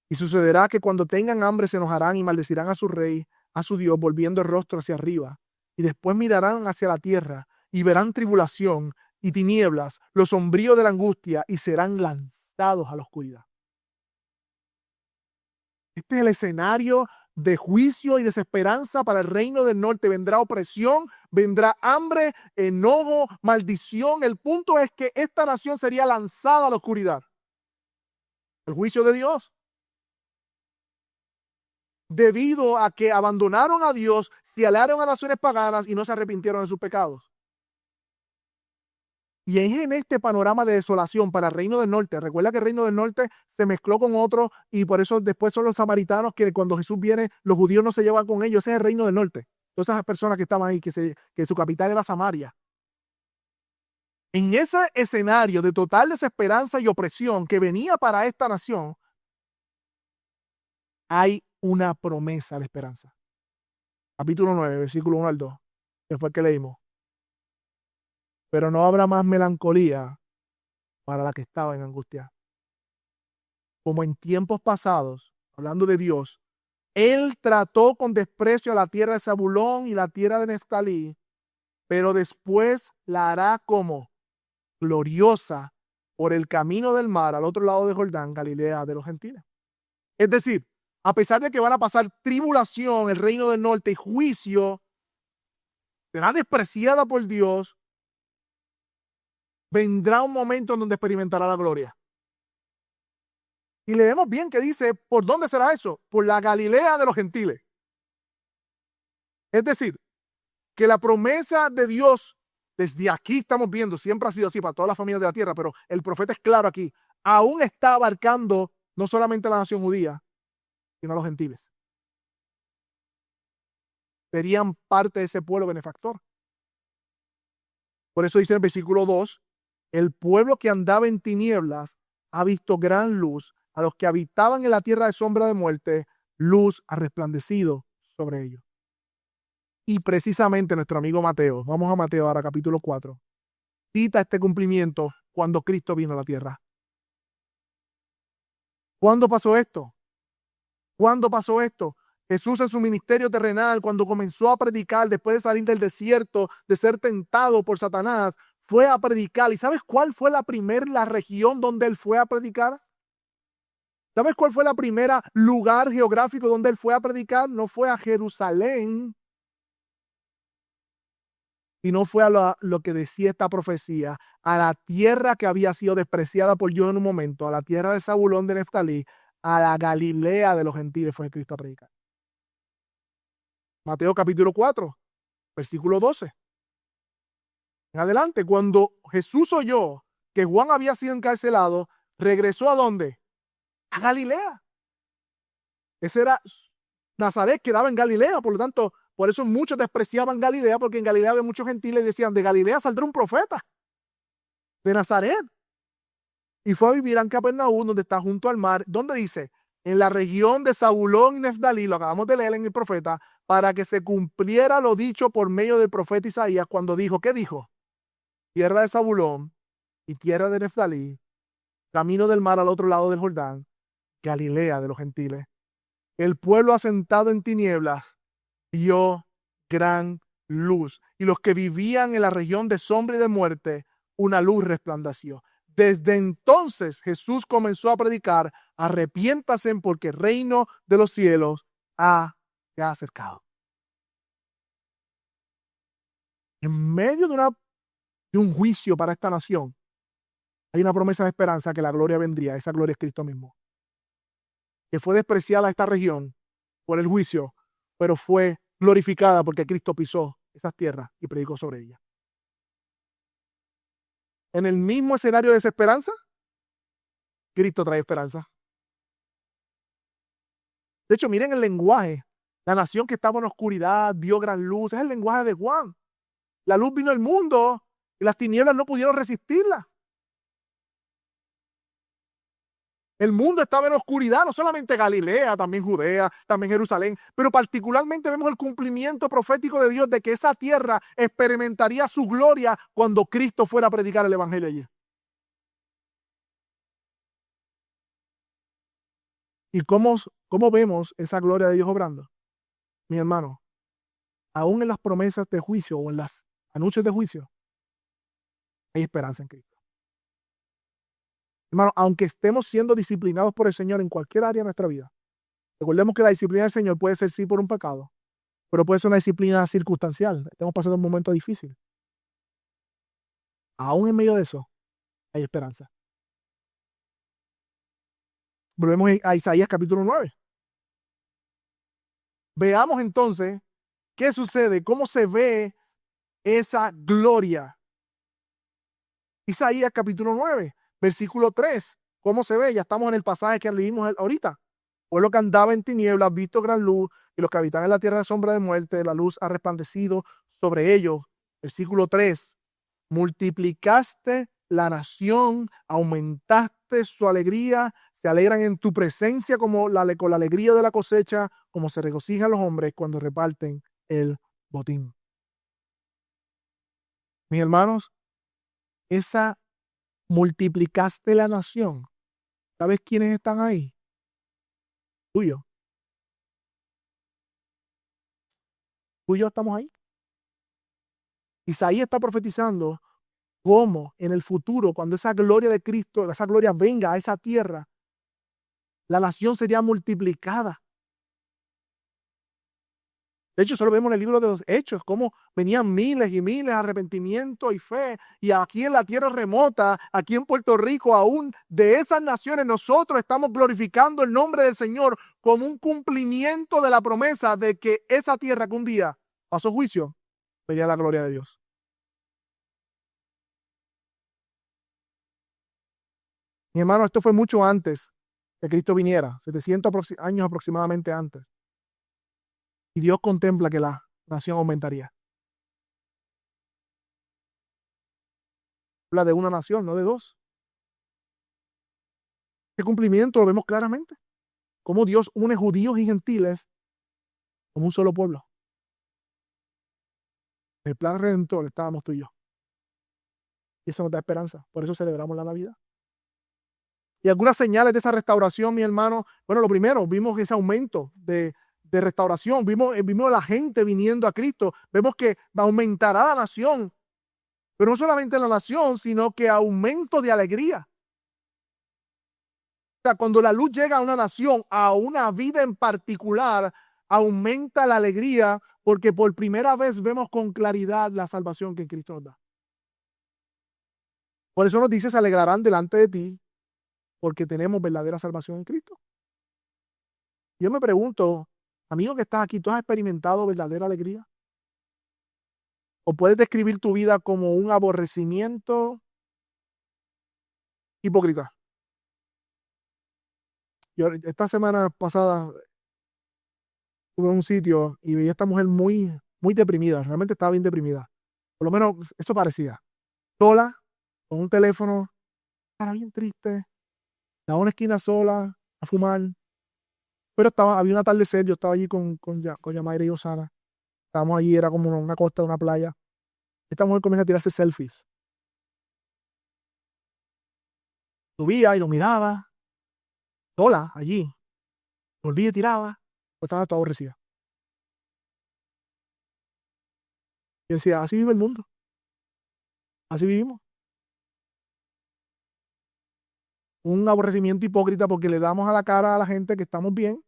Y sucederá que cuando tengan hambre se enojarán y maldecirán a su rey, a su Dios, volviendo el rostro hacia arriba. Y después mirarán hacia la tierra y verán tribulación y tinieblas, los sombríos de la angustia, y serán lanzados a la oscuridad. Este es el escenario de juicio y desesperanza para el reino del norte. Vendrá opresión, vendrá hambre, enojo, maldición. El punto es que esta nación sería lanzada a la oscuridad. El juicio de Dios. Debido a que abandonaron a Dios, se aliaron a naciones paganas y no se arrepintieron de sus pecados. Y es en este panorama de desolación para el reino del norte. Recuerda que el reino del norte se mezcló con otro y por eso después son los samaritanos que cuando Jesús viene, los judíos no se llevan con ellos. Ese es el reino del norte. Todas esas personas que estaban ahí, que su capital era Samaria. En ese escenario de total desesperanza y opresión que venía para esta nación, hay una promesa de esperanza. Capítulo 9, versículo 1 al 2, que fue el que leímos. Pero no habrá más melancolía para la que estaba en angustia. Como en tiempos pasados, hablando de Dios, Él trató con desprecio a la tierra de Zabulón y la tierra de Neftalí, pero después la hará como gloriosa por el camino del mar al otro lado de Jordán, Galilea de los gentiles. Es decir, a pesar de que van a pasar tribulación, el reino del norte y juicio, será despreciada por Dios, vendrá un momento en donde experimentará la gloria. Y leemos bien que dice, ¿por dónde será eso? Por la Galilea de los gentiles. Es decir, que la promesa de Dios, desde aquí estamos viendo, siempre ha sido así para todas las familias de la tierra, pero el profeta es claro aquí, aún está abarcando no solamente a la nación judía, sino a los gentiles. Serían parte de ese pueblo benefactor. Por eso dice en el versículo 2, el pueblo que andaba en tinieblas ha visto gran luz. A los que habitaban en la tierra de sombra de muerte, luz ha resplandecido sobre ellos. Y precisamente nuestro amigo Mateo, vamos a Mateo ahora capítulo 4, cita este cumplimiento cuando Cristo vino a la tierra. ¿Cuándo pasó esto? ¿Cuándo pasó esto? Jesús en su ministerio terrenal, cuando comenzó a predicar después de salir del desierto, de ser tentado por Satanás, fue a predicar. ¿Y sabes cuál fue la región donde él fue a predicar? ¿Sabes cuál fue la primera lugar geográfico donde él fue a predicar? No fue a Jerusalén, sino fue a lo que decía esta profecía, a la tierra que había sido despreciada por Dios en un momento, a la tierra de Zabulón de Neftalí, a la Galilea de los gentiles fue Cristo a predicar. Mateo capítulo 4, versículo 12. En adelante, cuando Jesús oyó que Juan había sido encarcelado, regresó ¿a dónde? A Galilea. Ese era Nazaret, quedaba en Galilea, por lo tanto, por eso muchos despreciaban Galilea, porque en Galilea había muchos gentiles y decían, de Galilea saldrá un profeta, de Nazaret. Y fue a vivir en Capernaum, donde está junto al mar, donde dice, en la región de Zabulón y Neftalí, lo acabamos de leer en el profeta, para que se cumpliera lo dicho por medio del profeta Isaías, cuando dijo, ¿qué dijo? Tierra de Zabulón y tierra de Neftalí, camino del mar al otro lado del Jordán, Galilea de los gentiles. El pueblo asentado en tinieblas vio gran luz, y los que vivían en la región de sombra y de muerte, una luz resplandeció. Desde entonces Jesús comenzó a predicar: arrepiéntase porque el reino de los cielos se ha acercado. En medio de un juicio para esta nación, hay una promesa de esperanza que la gloria vendría. Esa gloria es Cristo mismo, que fue despreciada esta región por el juicio, pero fue glorificada porque Cristo pisó esas tierras y predicó sobre ellas. En el mismo escenario de desesperanza, Cristo trae esperanza. De hecho, miren el lenguaje. La nación que estaba en oscuridad vio gran luz. Es el lenguaje de Juan. La luz vino al mundo y las tinieblas no pudieron resistirla. El mundo estaba en oscuridad, no solamente Galilea, también Judea, también Jerusalén, pero particularmente vemos el cumplimiento profético de Dios de que esa tierra experimentaría su gloria cuando Cristo fuera a predicar el evangelio allí. ¿Y cómo vemos esa gloria de Dios obrando? Mi hermano, aún en las promesas de juicio o en los anuncios de juicio, hay esperanza en Cristo. Hermano, aunque estemos siendo disciplinados por el Señor en cualquier área de nuestra vida, recordemos que la disciplina del Señor puede ser sí por un pecado, pero puede ser una disciplina circunstancial. Estamos pasando un momento difícil. Aún en medio de eso, hay esperanza. Volvemos a Isaías capítulo 9. Veamos entonces qué sucede, cómo se ve esa gloria. Isaías capítulo 9, versículo 3. ¿Cómo se ve? Ya estamos en el pasaje que leímos ahorita. Pueblo que andaba en tinieblas, visto gran luz, y los que habitan en la tierra de sombra de muerte, la luz ha resplandecido sobre ellos. Versículo 3. Multiplicaste la nación, aumentaste su alegría, se alegran en tu presencia con la alegría de la cosecha, como se regocijan los hombres cuando reparten el botín. Mis hermanos, esa multiplicaste la nación. ¿Sabes quiénes están ahí? Tú y yo. Tú y yo estamos ahí. Isaías está profetizando cómo en el futuro, cuando esa gloria de Cristo, esa gloria venga a esa tierra, la nación sería multiplicada. De hecho, solo vemos en el libro de los Hechos cómo venían miles y miles de arrepentimiento y fe. Y aquí en la tierra remota, aquí en Puerto Rico, aún de esas naciones, nosotros estamos glorificando el nombre del Señor como un cumplimiento de la promesa de que esa tierra que un día pasó juicio, vería la gloria de Dios. Mi hermano, esto fue mucho antes que Cristo viniera, 700 años aproximadamente antes. Y Dios contempla que la nación aumentaría. Habla de una nación, no de dos. Este cumplimiento lo vemos claramente. Cómo Dios une judíos y gentiles como un solo pueblo. En el plan redentor estábamos tú y yo. Y eso nos da esperanza. Por eso celebramos la Navidad. Y algunas señales de esa restauración, mi hermano. Bueno, lo primero, vimos ese aumento de restauración. Vimos a la gente viniendo a Cristo. Vemos que aumentará la nación. Pero no solamente la nación, sino que aumento de alegría. O sea, cuando la luz llega a una nación, a una vida en particular, aumenta la alegría porque por primera vez vemos con claridad la salvación que Cristo nos da. Por eso nos dice: se alegrarán delante de ti porque tenemos verdadera salvación en Cristo. Yo me pregunto, amigo que estás aquí, ¿tú has experimentado verdadera alegría? ¿O puedes describir tu vida como un aborrecimiento hipócrita? Yo esta semana pasada estuve en un sitio y veía a esta mujer muy, muy deprimida. Realmente estaba bien deprimida. Por lo menos eso parecía. Sola, con un teléfono, cara bien triste, en una esquina sola, a fumar. Pero había un atardecer, yo estaba allí con Yamaira y Osana. Estábamos allí, era como una costa, una playa. Esta mujer comienza a tirarse selfies. Subía y lo miraba, sola, allí. Volvía y tiraba, pues estaba toda aborrecida. Y decía: así vive el mundo. Así vivimos. un aborrecimiento hipócrita porque le damos a la cara a la gente que estamos bien,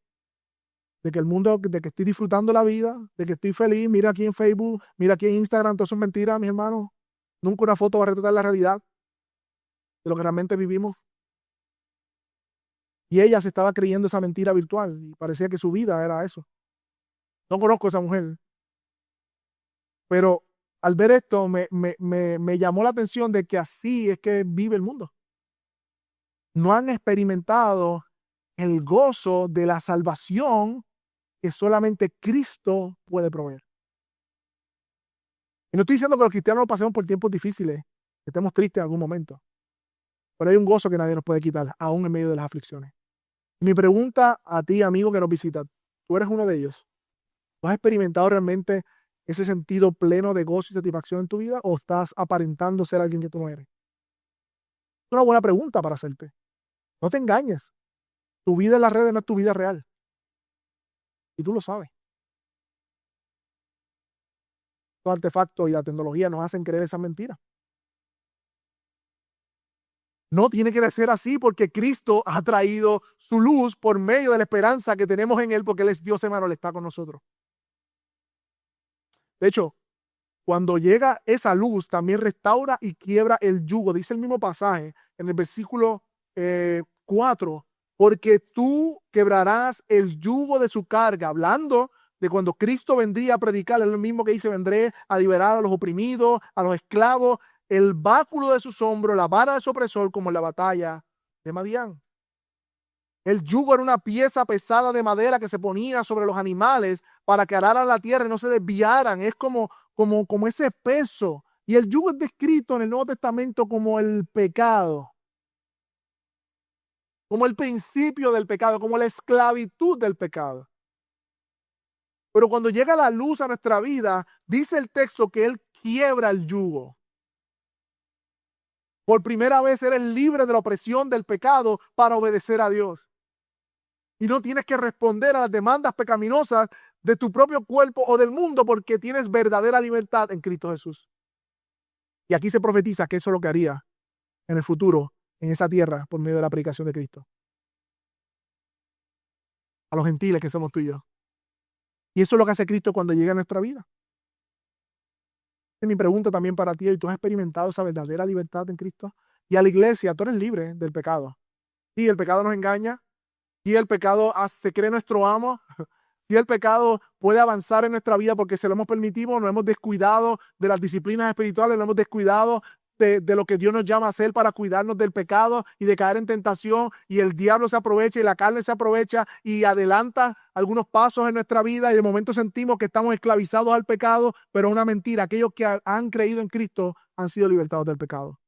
de que el mundo, de que estoy disfrutando la vida, de que estoy feliz. Mira aquí en Facebook, mira aquí en Instagram, todo eso es mentira, mis hermanos. Nunca una foto va a retratar la realidad de lo que realmente vivimos. Y ella se estaba creyendo esa mentira virtual y parecía que su vida era eso. No conozco a esa mujer, pero al ver esto me llamó la atención de que así es que vive el mundo. No han experimentado el gozo de la salvación que solamente Cristo puede proveer. Y no estoy diciendo que los cristianos pasemos por tiempos difíciles, que estemos tristes en algún momento, pero hay un gozo que nadie nos puede quitar, aún en medio de las aflicciones. Mi pregunta a ti, amigo que nos visita, ¿tú eres uno de ellos? ¿Tú has experimentado realmente ese sentido pleno de gozo y satisfacción en tu vida o estás aparentando ser alguien que tú no eres? Es una buena pregunta para hacerte. No te engañes. Tu vida en las redes no es tu vida real. Y tú lo sabes. Los artefactos y la tecnología nos hacen creer esas mentiras. No tiene que ser así porque Cristo ha traído su luz por medio de la esperanza que tenemos en Él porque Él es Dios, hermano, Él está con nosotros. De hecho, cuando llega esa luz, también restaura y quiebra el yugo. Dice el mismo pasaje en el versículo 4, porque tú quebrarás el yugo de su carga, hablando de cuando Cristo vendría a predicar. Es lo mismo que dice, vendré a liberar a los oprimidos, a los esclavos, el báculo de sus hombros, la vara de su opresor, como en la batalla de Madián. El yugo era una pieza pesada de madera que se ponía sobre los animales para que araran la tierra y no se desviaran. Es como ese peso. Y el yugo es descrito en el Nuevo Testamento como el pecado, como el principio del pecado, como la esclavitud del pecado. Pero cuando llega la luz a nuestra vida, dice el texto que Él quiebra el yugo. Por primera vez eres libre de la opresión del pecado para obedecer a Dios. Y no tienes que responder a las demandas pecaminosas de tu propio cuerpo o del mundo porque tienes verdadera libertad en Cristo Jesús. Y aquí se profetiza que eso es lo que haría en el futuro, en esa tierra, por medio de la predicación de Cristo. A los gentiles que somos tú y yo. Y eso es lo que hace Cristo cuando llega a nuestra vida. Es mi pregunta también para ti. ¿Y tú has experimentado esa verdadera libertad en Cristo? Y a la iglesia, tú eres libre del pecado. Y el pecado nos engaña. Y el pecado se cree nuestro amo. Y el pecado puede avanzar en nuestra vida porque se lo hemos permitido, nos hemos descuidado de las disciplinas espirituales, nos hemos descuidado de lo que Dios nos llama a hacer para cuidarnos del pecado y de caer en tentación, y el diablo se aprovecha y la carne se aprovecha y adelanta algunos pasos en nuestra vida y de momento sentimos que estamos esclavizados al pecado, pero es una mentira. Aquellos que han creído en Cristo han sido libertados del pecado.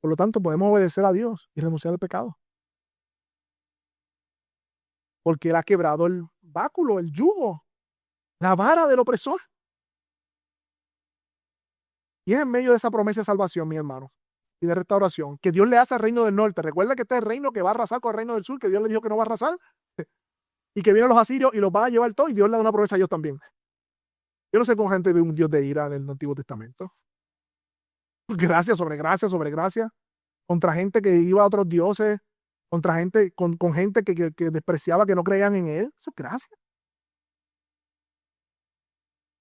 Por lo tanto, podemos obedecer a Dios y renunciar al pecado. Porque Él ha quebrado el báculo, el yugo, la vara del opresor. Y es en medio de esa promesa de salvación, mi hermano, y de restauración, que Dios le hace al reino del norte. Recuerda que este es el reino que va a arrasar con el reino del sur, que Dios le dijo que no va a arrasar, y que vienen los asirios y los van a llevar todo, y Dios le da una promesa a ellos también. Yo no sé cómo gente ve un Dios de ira en el Antiguo Testamento. Gracia sobre gracia sobre gracia, contra gente que iba a otros dioses, contra gente, con gente que despreciaba, que no creían en Él. Eso es gracia.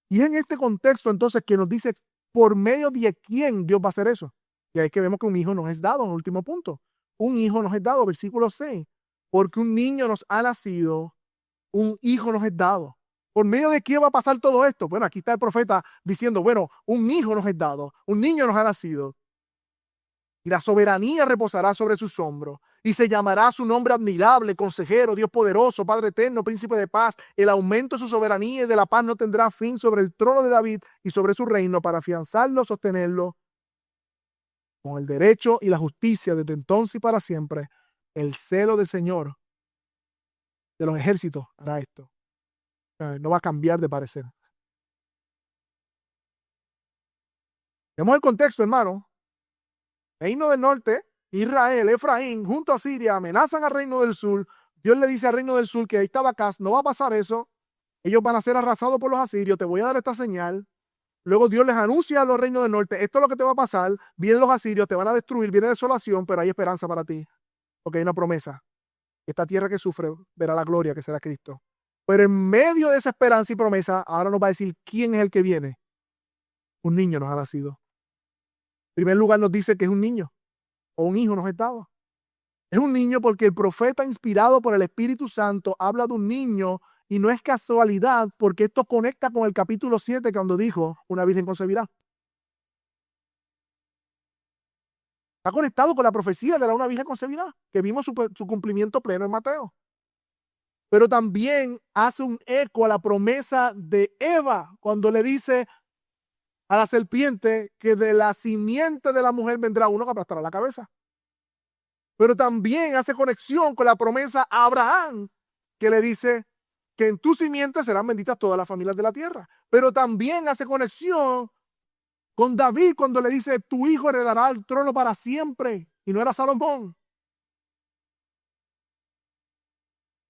Y es en este contexto entonces que nos dice por medio de quién Dios va a hacer eso. Y ahí es que vemos que un hijo nos es dado, en el último punto. Un hijo nos es dado, versículo 6. Porque un niño nos ha nacido, un hijo nos es dado. ¿Por medio de quién va a pasar todo esto? Bueno, aquí está el profeta diciendo, bueno, un hijo nos es dado, un niño nos ha nacido. Y la soberanía reposará sobre sus hombros. Y se llamará su nombre admirable, consejero, Dios poderoso, Padre eterno, príncipe de paz. El aumento de su soberanía y de la paz no tendrá fin sobre el trono de David y sobre su reino, para afianzarlo, sostenerlo con el derecho y la justicia desde entonces y para siempre. El celo del Señor de los ejércitos hará esto. No va a cambiar de parecer. Vemos el contexto, hermano. Reino del norte, Israel, Efraín, junto a Siria, amenazan al reino del sur. Dios le dice al reino del sur que ahí estaba acá, no va a pasar eso. Ellos van a ser arrasados por los asirios. Te voy a dar esta señal. Luego Dios les anuncia a los reinos del norte, esto es lo que te va a pasar, vienen los asirios, te van a destruir, viene desolación, pero hay esperanza para ti, porque hay una promesa. Esta tierra que sufre verá la gloria que será Cristo. Pero en medio de esa esperanza y promesa, ahora nos va a decir quién es el que viene. Un niño nos ha nacido. En primer lugar nos dice que es un niño, o un hijo nos es dado. Es un niño porque el profeta inspirado por el Espíritu Santo habla de un niño y no es casualidad porque esto conecta con el capítulo 7 cuando dijo, una virgen concebirá. Está conectado con la profecía de la una virgen concebirá, que vimos su cumplimiento pleno en Mateo. Pero también hace un eco a la promesa de Eva cuando le dice a la serpiente que de la simiente de la mujer vendrá uno que aplastará la cabeza. Pero también hace conexión con la promesa a Abraham, que le dice que en tu simiente serán benditas todas las familias de la tierra. Pero también hace conexión con David cuando le dice, tu hijo heredará el trono para siempre. Y no era Salomón.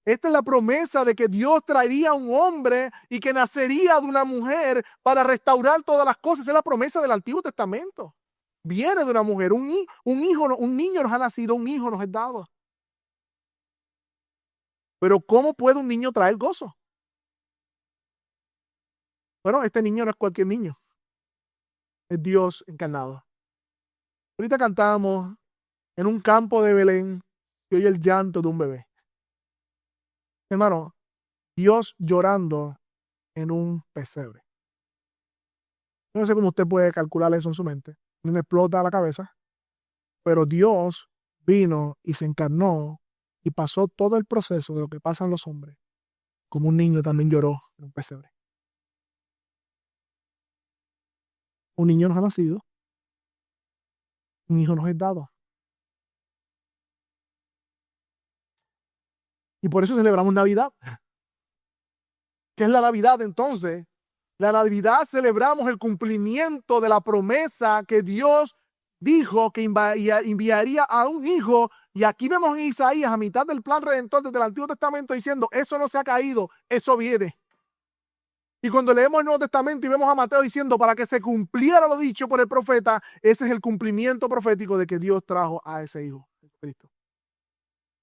Esta es la promesa de que Dios traería a un hombre y que nacería de una mujer para restaurar todas las cosas. Es la promesa del Antiguo Testamento. Viene de una mujer, un hijo, un niño nos ha nacido, un hijo nos es dado. Pero ¿cómo puede un niño traer gozo? Bueno, este niño no es cualquier niño. Es Dios encarnado. Ahorita cantamos en un campo de Belén y oye el llanto de un bebé. Hermano, Dios llorando en un pesebre. Yo no sé cómo usted puede calcular eso en su mente. No me explota la cabeza. Pero Dios vino y se encarnó y pasó todo el proceso de lo que pasan los hombres. Como un niño también lloró en un pesebre. Un niño nos ha nacido. Un hijo nos es dado. Y por eso celebramos Navidad. ¿Qué es la Navidad entonces? La Navidad celebramos el cumplimiento de la promesa que Dios dijo que enviaría a un hijo. Y aquí vemos en Isaías, a mitad del plan redentor desde el Antiguo Testamento, diciendo, eso no se ha caído, eso viene. Y cuando leemos el Nuevo Testamento y vemos a Mateo diciendo, para que se cumpliera lo dicho por el profeta, ese es el cumplimiento profético de que Dios trajo a ese hijo, Cristo.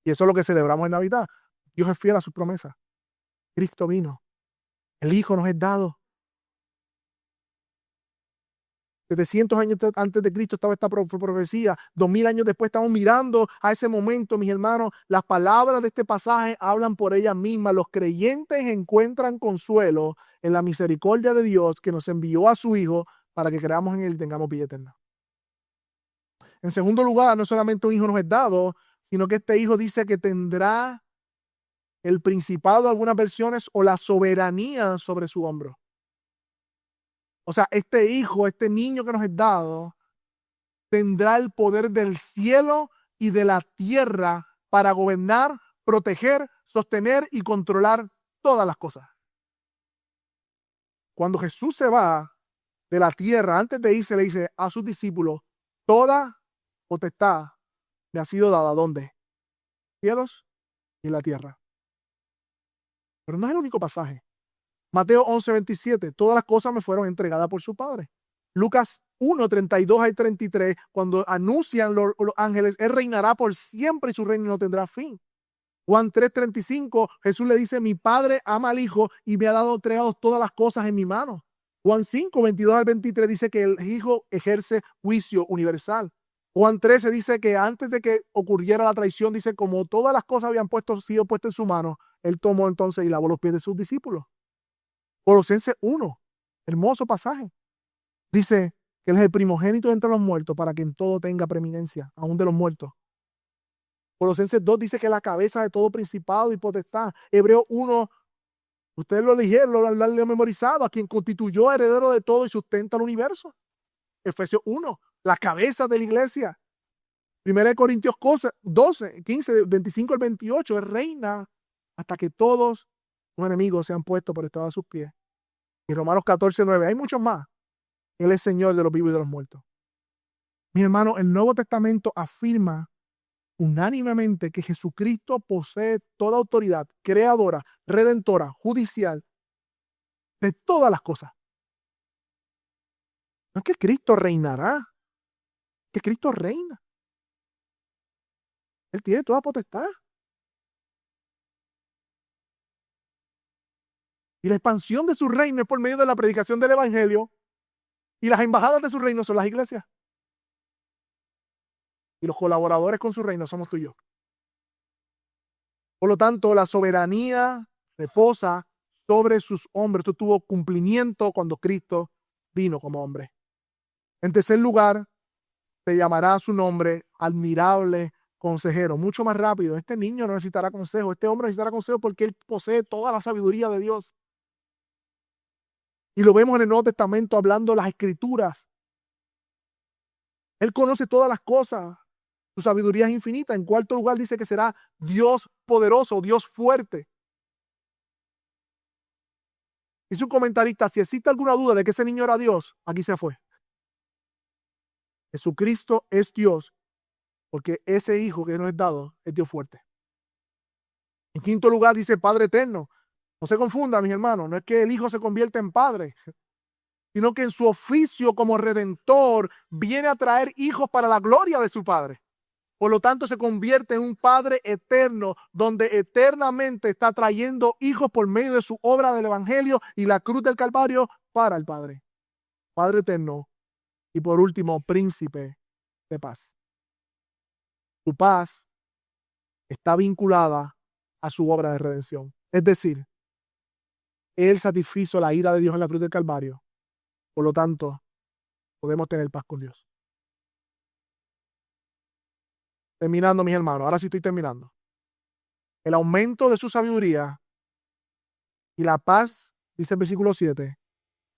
Y eso es lo que celebramos en Navidad. Dios es fiel a sus promesas. Cristo vino. El hijo nos es dado. 700 años antes de Cristo estaba esta profecía. 2000 años después estamos mirando a ese momento, mis hermanos. Las palabras de este pasaje hablan por ellas mismas. Los creyentes encuentran consuelo en la misericordia de Dios que nos envió a su Hijo para que creamos en Él y tengamos vida eterna. En segundo lugar, no solamente un hijo nos es dado, sino que este hijo dice que tendrá el principado de algunas versiones o la soberanía sobre su hombro. O sea, este hijo, este niño que nos es dado, tendrá el poder del cielo y de la tierra para gobernar, proteger, sostener y controlar todas las cosas. Cuando Jesús se va de la tierra, antes de irse, le dice a sus discípulos, toda potestad le ha sido dada, ¿dónde? Cielos y la tierra. Pero no es el único pasaje. Mateo 11:27, todas las cosas me fueron entregadas por su Padre. Lucas 1:32 al 33, cuando anuncian los ángeles, Él reinará por siempre y su reino no tendrá fin. Juan 3:35, Jesús le dice, mi Padre ama al Hijo y me ha dado entregado todas las cosas en mi mano. Juan 5:22 al 23 dice que el Hijo ejerce juicio universal. Juan 13 dice que antes de que ocurriera la traición, dice, como todas las cosas habían sido puestas en su mano, Él tomó entonces y lavó los pies de sus discípulos. Colosenses 1, hermoso pasaje. Dice que Él es el primogénito entre los muertos para que en todo tenga preeminencia, aún de los muertos. Colosenses 2 dice que es la cabeza de todo principado y potestad. Hebreo 1, ustedes lo leyeron, lo han memorizado, a quien constituyó heredero de todo y sustenta el universo. Efesios 1, la cabeza de la iglesia. 1 Corintios 12, 15, 25 al 28, Él reina hasta que todos los enemigos sean puestos por estado de sus pies. Y Romanos 14:9, hay muchos más. Él es Señor de los vivos y de los muertos. Mi hermano, el Nuevo Testamento afirma unánimemente que Jesucristo posee toda autoridad creadora, redentora, judicial, de todas las cosas. No es que Cristo reinará, que Cristo reina. Él tiene toda potestad. Y la expansión de su reino es por medio de la predicación del evangelio. Y las embajadas de su reino son las iglesias. Y los colaboradores con su reino somos tú y yo. Por lo tanto, la soberanía reposa sobre sus hombros. Esto tuvo cumplimiento cuando Cristo vino como hombre. En tercer lugar, se llamará su nombre admirable consejero. Mucho más rápido. Este niño no necesitará consejo. Este hombre necesitará consejo porque él posee toda la sabiduría de Dios. Y lo vemos en el Nuevo Testamento hablando las escrituras. Él conoce todas las cosas. Su sabiduría es infinita. En cuarto lugar dice que será Dios poderoso, Dios fuerte. Dice un comentarista, si existe alguna duda de que ese niño era Dios, aquí se fue. Jesucristo es Dios, porque ese hijo que nos es dado es Dios fuerte. En quinto lugar dice Padre eterno. No se confunda, mis hermanos, no es que el hijo se convierta en padre, sino que en su oficio como redentor viene a traer hijos para la gloria de su padre. Por lo tanto, se convierte en un Padre eterno, donde eternamente está trayendo hijos por medio de su obra del Evangelio y la cruz del Calvario para el Padre. Padre eterno. Y por último, príncipe de paz. Su paz está vinculada a su obra de redención. Es decir, Él satisfizo la ira de Dios en la cruz del Calvario. Por lo tanto, podemos tener paz con Dios. Terminando, mis hermanos. Ahora sí estoy terminando. El aumento de su sabiduría y la paz, dice el versículo 7,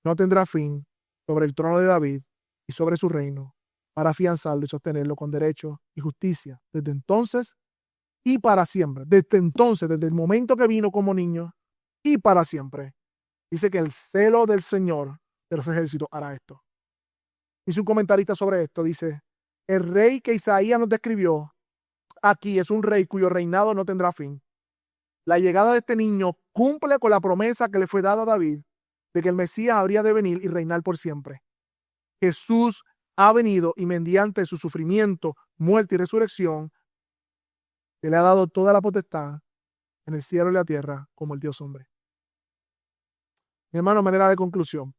no tendrá fin sobre el trono de David y sobre su reino, para afianzarlo y sostenerlo con derecho y justicia, desde entonces y para siempre. Desde entonces, desde el momento que vino como niño y para siempre. Dice que el celo del Señor de los ejércitos hará esto. Dice un comentarista sobre esto, dice, el rey que Isaías nos describió aquí es un rey cuyo reinado no tendrá fin. La llegada de este niño cumple con la promesa que le fue dada a David de que el Mesías habría de venir y reinar por siempre. Jesús ha venido y mediante su sufrimiento, muerte y resurrección, se le ha dado toda la potestad en el cielo y la tierra como el Dios hombre. Mi hermano, manera de conclusión.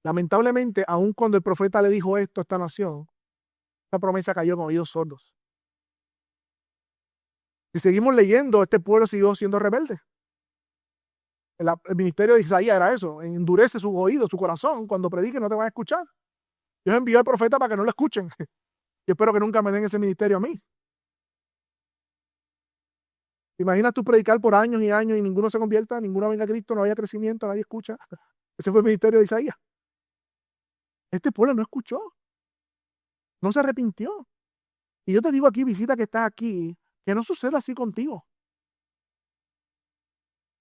Lamentablemente, aun cuando el profeta le dijo esto a esta nación, esta promesa cayó con oídos sordos. Si seguimos leyendo, este pueblo siguió siendo rebelde. El ministerio de Isaías era eso, endurece sus oídos, su corazón, cuando predique no te van a escuchar. Dios envió al profeta para que no lo escuchen. Y espero que nunca me den ese ministerio a mí. ¿Te imaginas tú predicar por años y años y ninguno se convierta, ninguno venga a Cristo, no haya crecimiento, nadie escucha? Ese fue el ministerio de Isaías. Este pueblo no escuchó, no se arrepintió. Y yo te digo aquí, visita que estás aquí, que no suceda así contigo.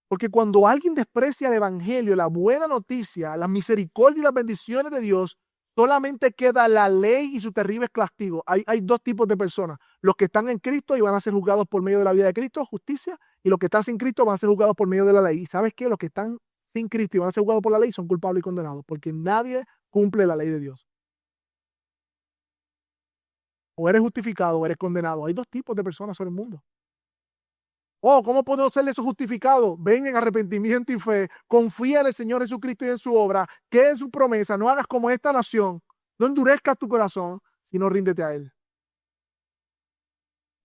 Porque cuando alguien desprecia el evangelio, la buena noticia, la misericordia y las bendiciones de Dios, solamente queda la ley y su terrible castigo. Hay dos tipos de personas. Los que están en Cristo y van a ser juzgados por medio de la vida de Cristo, justicia, y los que están sin Cristo van a ser juzgados por medio de la ley. ¿Y sabes qué? Los que están sin Cristo y van a ser juzgados por la ley son culpables y condenados, porque nadie cumple la ley de Dios. O eres justificado o eres condenado. Hay dos tipos de personas sobre el mundo. Oh, ¿cómo puedo ser eso justificado? Ven en arrepentimiento y fe. Confía en el Señor Jesucristo y en su obra. Que es su promesa. No hagas como esta nación. No endurezcas tu corazón, sino ríndete a Él.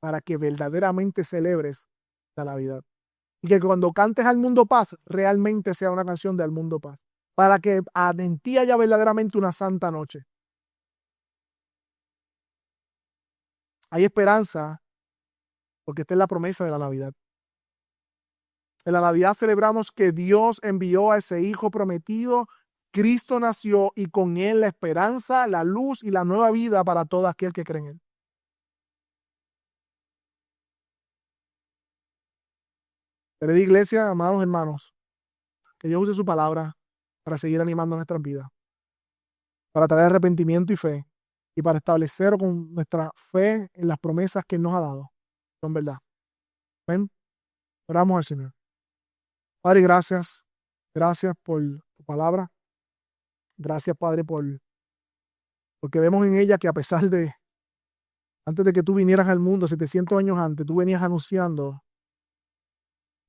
Para que verdaderamente celebres la Navidad. Y que cuando cantes al mundo paz, realmente sea una canción de al mundo paz. Para que en ti haya verdaderamente una santa noche. Hay esperanza, porque esta es la promesa de la Navidad. En la Navidad celebramos que Dios envió a ese Hijo prometido, Cristo nació y con Él la esperanza, la luz y la nueva vida para todo aquel que cree en Él. Querida iglesia, amados hermanos, que Dios use su palabra para seguir animando nuestras vidas, para traer arrepentimiento y fe, y para establecer con nuestra fe en las promesas que Él nos ha dado. Son verdad. Ven, oramos al Señor. Padre, gracias. Gracias por tu palabra. Gracias, Padre, porque vemos en ella que a pesar de, antes de que tú vinieras al mundo, 700 años antes, tú venías anunciando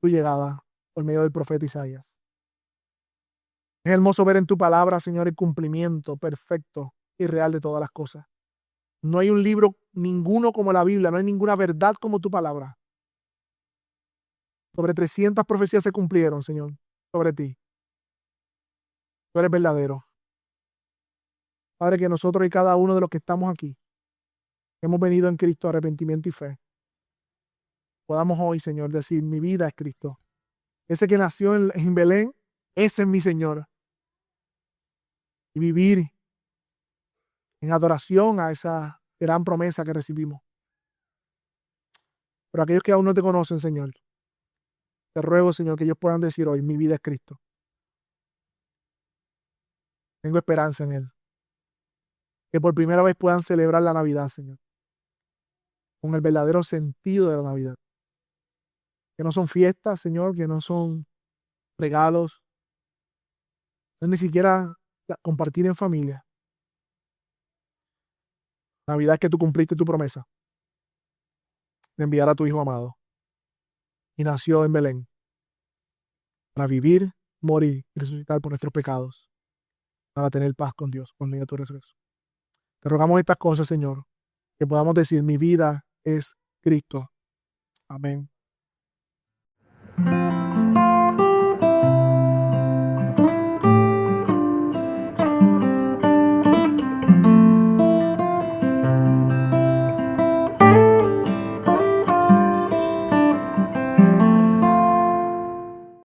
tu llegada por medio del profeta Isaías. Es hermoso ver en tu palabra, Señor, el cumplimiento perfecto y real de todas las cosas. No hay un libro ninguno como la Biblia, no hay ninguna verdad como tu palabra. Sobre 300 profecías se cumplieron, Señor, sobre ti. Tú eres verdadero. Padre, que nosotros y cada uno de los que estamos aquí, hemos venido en Cristo a arrepentimiento y fe, podamos hoy, Señor, decir, mi vida es Cristo. Ese que nació en Belén, ese es mi Señor. Y vivir en adoración a esa gran promesa que recibimos. Pero aquellos que aún no te conocen, Señor, te ruego, Señor, que ellos puedan decir hoy, mi vida es Cristo. Tengo esperanza en Él. Que por primera vez puedan celebrar la Navidad, Señor, con el verdadero sentido de la Navidad. Que no son fiestas, Señor, que no son regalos, no es ni siquiera compartir en familia. Navidad es que tú cumpliste tu promesa de enviar a tu Hijo amado. Y nació en Belén para vivir, morir y resucitar por nuestros pecados, para tener paz con Dios por medio de tu resurrección. Te rogamos estas cosas, Señor, que podamos decir, mi vida es Cristo. Amén.